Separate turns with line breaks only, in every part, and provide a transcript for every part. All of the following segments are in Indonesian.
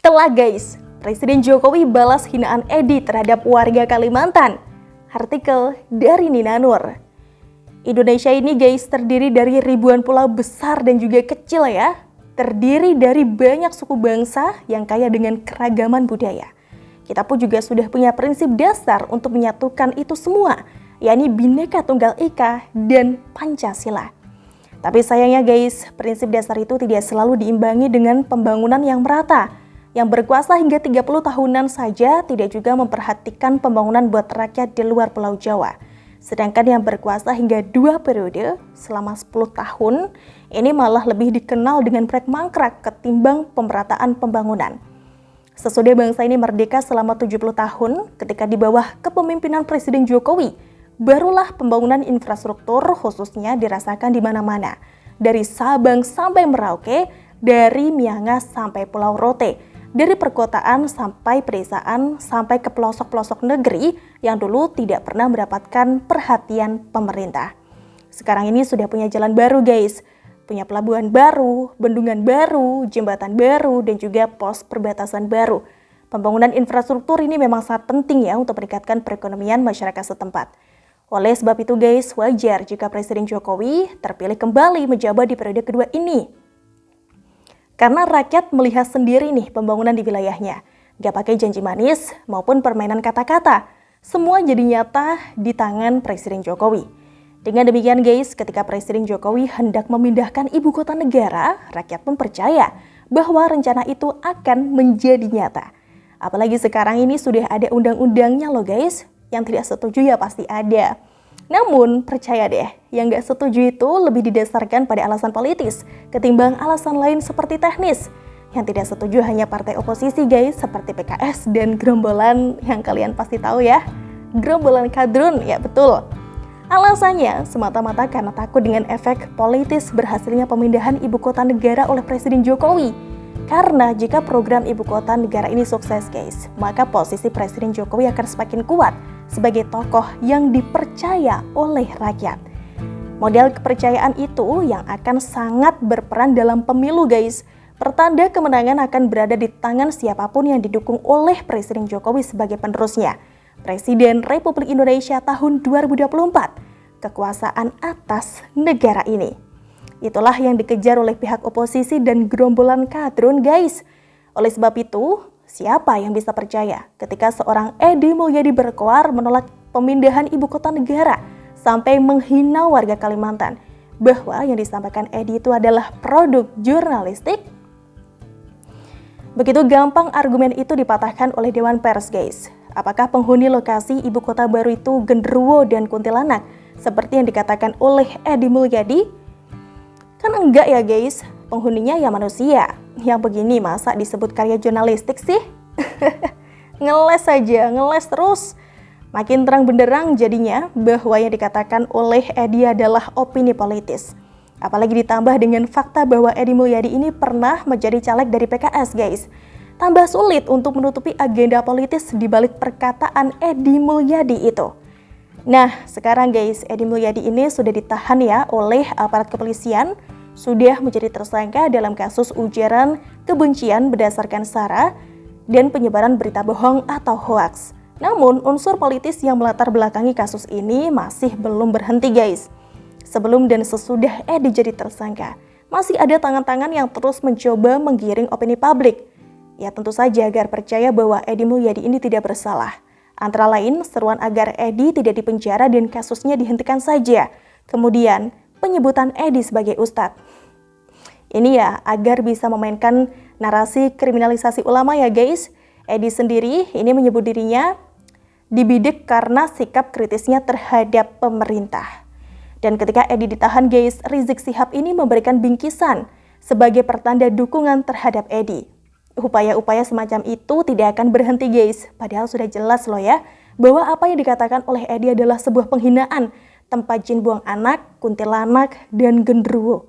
Telah guys, Presiden Jokowi balas hinaan Edi terhadap warga Kalimantan. Artikel dari Nina Nur. Indonesia ini guys terdiri dari ribuan pulau besar dan juga kecil ya. Terdiri dari banyak suku bangsa yang kaya dengan keragaman budaya. Kita pun juga sudah punya prinsip dasar untuk menyatukan itu semua, yakni Bhinneka Tunggal Ika dan Pancasila. Tapi sayangnya guys, prinsip dasar itu tidak selalu diimbangi dengan pembangunan yang merata. Yang berkuasa hingga 30 tahunan saja tidak juga memperhatikan pembangunan buat rakyat di luar Pulau Jawa. Sedangkan yang berkuasa hingga 2 periode selama 10 tahun, ini malah lebih dikenal dengan proyek mangkrak ketimbang pemerataan pembangunan. Sesudah bangsa ini merdeka selama 70 tahun, ketika di bawah kepemimpinan Presiden Jokowi, barulah pembangunan infrastruktur khususnya dirasakan di mana-mana. Dari Sabang sampai Merauke, dari Miangas sampai Pulau Rote. Dari perkotaan sampai pedesaan sampai ke pelosok-pelosok negeri yang dulu tidak pernah mendapatkan perhatian pemerintah. Sekarang ini sudah punya jalan baru guys, punya pelabuhan baru, bendungan baru, jembatan baru, dan juga pos perbatasan baru. Pembangunan infrastruktur ini memang sangat penting ya untuk meningkatkan perekonomian masyarakat setempat. Oleh sebab itu guys, wajar jika Presiden Jokowi terpilih kembali menjabat di periode kedua ini. Karena rakyat melihat sendiri nih pembangunan di wilayahnya. Gak pakai janji manis maupun permainan kata-kata. Semua jadi nyata di tangan Presiden Jokowi. Dengan demikian guys, ketika Presiden Jokowi hendak memindahkan ibu kota negara, rakyat pun percaya bahwa rencana itu akan menjadi nyata. Apalagi sekarang ini sudah ada undang-undangnya loh guys. Yang tidak setuju ya pasti ada. Namun, percaya deh, yang gak setuju itu lebih didasarkan pada alasan politis ketimbang alasan lain seperti teknis. Yang tidak setuju hanya partai oposisi guys, seperti PKS dan gerombolan yang kalian pasti tahu ya. Gerombolan kadrun, ya betul. Alasannya semata-mata karena takut dengan efek politis berhasilnya pemindahan ibu kota negara oleh Presiden Jokowi. Karena jika program ibu kota negara ini sukses guys, maka posisi Presiden Jokowi akan semakin kuat sebagai tokoh yang dipercaya oleh rakyat. Model kepercayaan itu yang akan sangat berperan dalam pemilu guys. Pertanda kemenangan akan berada di tangan siapapun yang didukung oleh Presiden Jokowi sebagai penerusnya. Presiden Republik Indonesia tahun 2024, kekuasaan atas negara ini. Itulah yang dikejar oleh pihak oposisi dan gerombolan kadrun guys. Oleh sebab itu, siapa yang bisa percaya ketika seorang Edi Mulyadi berkoar menolak pemindahan ibu kota negara sampai menghina warga Kalimantan bahwa yang disampaikan Edi itu adalah produk jurnalistik? Begitu gampang argumen itu dipatahkan oleh Dewan Pers guys. Apakah penghuni lokasi ibu kota baru itu genderuwo dan kuntilanak seperti yang dikatakan oleh Edi Mulyadi? Kan enggak ya guys, penghuninya ya manusia. Yang begini masa disebut karya jurnalistik sih? Ngeles saja, ngeles terus. Makin terang benderang jadinya bahwa yang dikatakan oleh Edi adalah opini politis. Apalagi ditambah dengan fakta bahwa Edi Mulyadi ini pernah menjadi caleg dari PKS guys. Tambah sulit untuk menutupi agenda politis di balik perkataan Edi Mulyadi itu. Nah, sekarang guys, Edi Mulyadi ini sudah ditahan ya oleh aparat kepolisian, sudah menjadi tersangka dalam kasus ujaran kebencian berdasarkan sara dan penyebaran berita bohong atau hoaks. Namun, unsur politis yang melatar belakangi kasus ini masih belum berhenti guys. Sebelum dan sesudah Edi jadi tersangka, masih ada tangan-tangan yang terus mencoba menggiring opini publik. Ya tentu saja agar percaya bahwa Edi Mulyadi ini tidak bersalah. Antara lain, seruan agar Edi tidak dipenjara dan kasusnya dihentikan saja. Kemudian, penyebutan Edi sebagai ustadz. Ini ya, agar bisa memainkan narasi kriminalisasi ulama ya guys. Edi sendiri ini menyebut dirinya dibidik karena sikap kritisnya terhadap pemerintah. Dan ketika Edi ditahan guys, Rizik Syihab ini memberikan bingkisan sebagai pertanda dukungan terhadap Edi. Upaya-upaya semacam itu tidak akan berhenti guys, padahal sudah jelas loh ya, bahwa apa yang dikatakan oleh Edi adalah sebuah penghinaan, tempat jin buang anak, kuntilanak, dan genderuwo.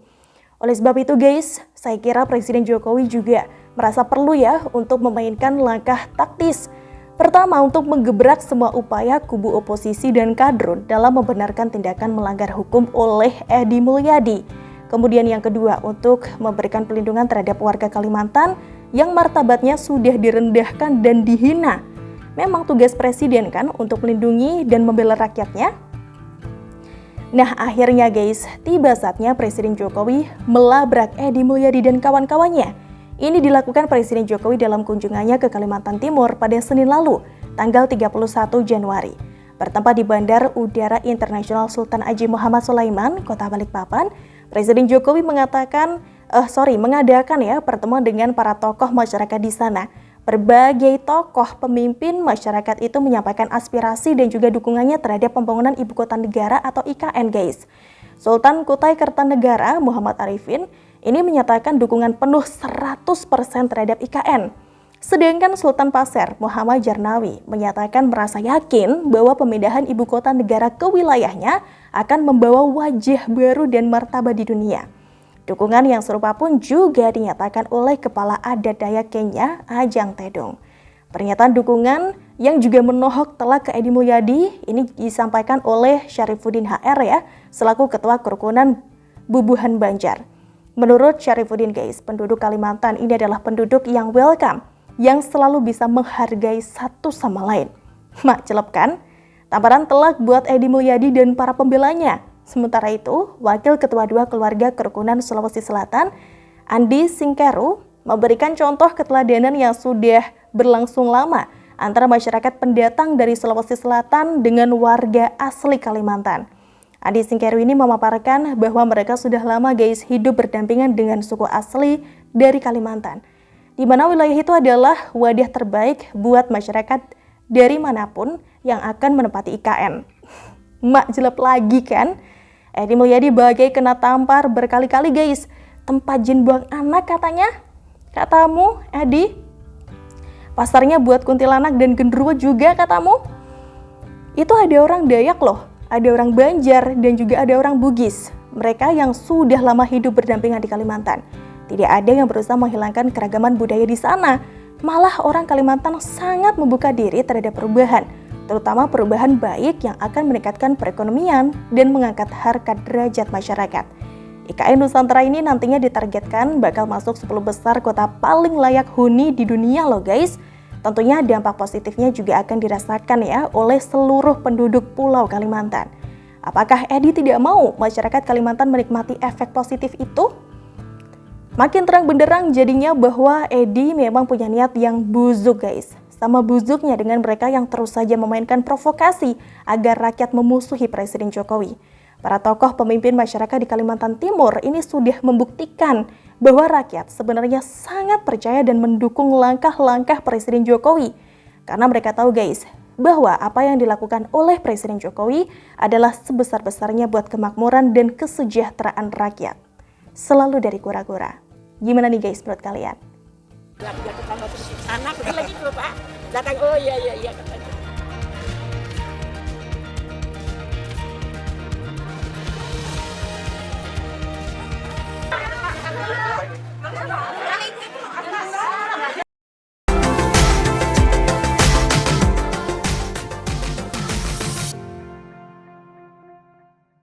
Oleh sebab itu guys, saya kira Presiden Jokowi juga merasa perlu ya untuk memainkan langkah taktis. Pertama, untuk menggebrak semua upaya kubu oposisi dan kadrun dalam membenarkan tindakan melanggar hukum oleh Edi Mulyadi. Kemudian yang kedua, untuk memberikan perlindungan terhadap warga Kalimantan yang martabatnya sudah direndahkan dan dihina. Memang tugas presiden kan untuk melindungi dan membela rakyatnya. Nah akhirnya guys, tiba saatnya Presiden Jokowi melabrak Edi Mulyadi dan kawan-kawannya. Ini dilakukan Presiden Jokowi dalam kunjungannya ke Kalimantan Timur pada Senin lalu, tanggal 31 Januari. Bertempat di Bandar Udara Internasional Sultan Haji Muhammad Sulaiman, Kota Balikpapan, Presiden Jokowi mengadakan pertemuan dengan para tokoh masyarakat di sana. Berbagai tokoh pemimpin masyarakat itu menyampaikan aspirasi dan juga dukungannya terhadap pembangunan Ibu Kota Negara atau IKN guys. Sultan Kutai Kertanegara Muhammad Arifin ini menyatakan dukungan penuh 100% terhadap IKN. Sedangkan Sultan Pasir Muhammad Jarnawi menyatakan merasa yakin bahwa pemindahan Ibu Kota Negara ke wilayahnya akan membawa wajah baru dan martabat di dunia. Dukungan yang serupa pun juga dinyatakan oleh Kepala Adat Dayak Kenya, Ajang Tedong. Pernyataan dukungan yang juga menohok telak ke Edi Mulyadi ini disampaikan oleh Syarifuddin HR ya, selaku Ketua Kerukunan Bubuhan Banjar. Menurut Syarifuddin guys, penduduk Kalimantan ini adalah penduduk yang welcome, yang selalu bisa menghargai satu sama lain. Mak celep kan? Tamparan telak buat Edi Mulyadi dan para pembelanya. Sementara itu, Wakil Ketua 2 Keluarga Kerukunan Sulawesi Selatan, Andi Singkeru, memberikan contoh keteladanan yang sudah berlangsung lama antara masyarakat pendatang dari Sulawesi Selatan dengan warga asli Kalimantan. Andi Singkeru ini memaparkan bahwa mereka sudah lama guys hidup berdampingan dengan suku asli dari Kalimantan, di mana wilayah itu adalah wadah terbaik buat masyarakat dari manapun yang akan menempati IKN. Mak jelek lagi kan? Edi Mulyadi bagai kena tampar berkali-kali guys. Tempat jin buang anak katanya. Katamu, Edi? Pasarnya buat kuntilanak dan genderuwo juga katamu? Itu ada orang Dayak loh, ada orang Banjar dan juga ada orang Bugis. Mereka yang sudah lama hidup berdampingan di Kalimantan. Tidak ada yang berusaha menghilangkan keragaman budaya di sana. Malah orang Kalimantan sangat membuka diri terhadap perubahan, terutama perubahan baik yang akan meningkatkan perekonomian dan mengangkat harkat derajat masyarakat. IKN Nusantara ini nantinya ditargetkan bakal masuk 10 besar kota paling layak huni di dunia loh guys. Tentunya dampak positifnya juga akan dirasakan ya oleh seluruh penduduk Pulau Kalimantan. Apakah Edi tidak mau masyarakat Kalimantan menikmati efek positif itu? Makin terang benderang jadinya bahwa Edi memang punya niat yang busuk guys. Sama busuknya dengan mereka yang terus saja memainkan provokasi agar rakyat memusuhi Presiden Jokowi. Para tokoh pemimpin masyarakat di Kalimantan Timur ini sudah membuktikan bahwa rakyat sebenarnya sangat percaya dan mendukung langkah-langkah Presiden Jokowi. Karena mereka tahu guys, bahwa apa yang dilakukan oleh Presiden Jokowi adalah sebesar-besarnya buat kemakmuran dan kesejahteraan rakyat. Selalu dari Kura-Kura. Gimana nih guys menurut kalian?
Sana pergi lagi dulu Pak. Datang, oh iya.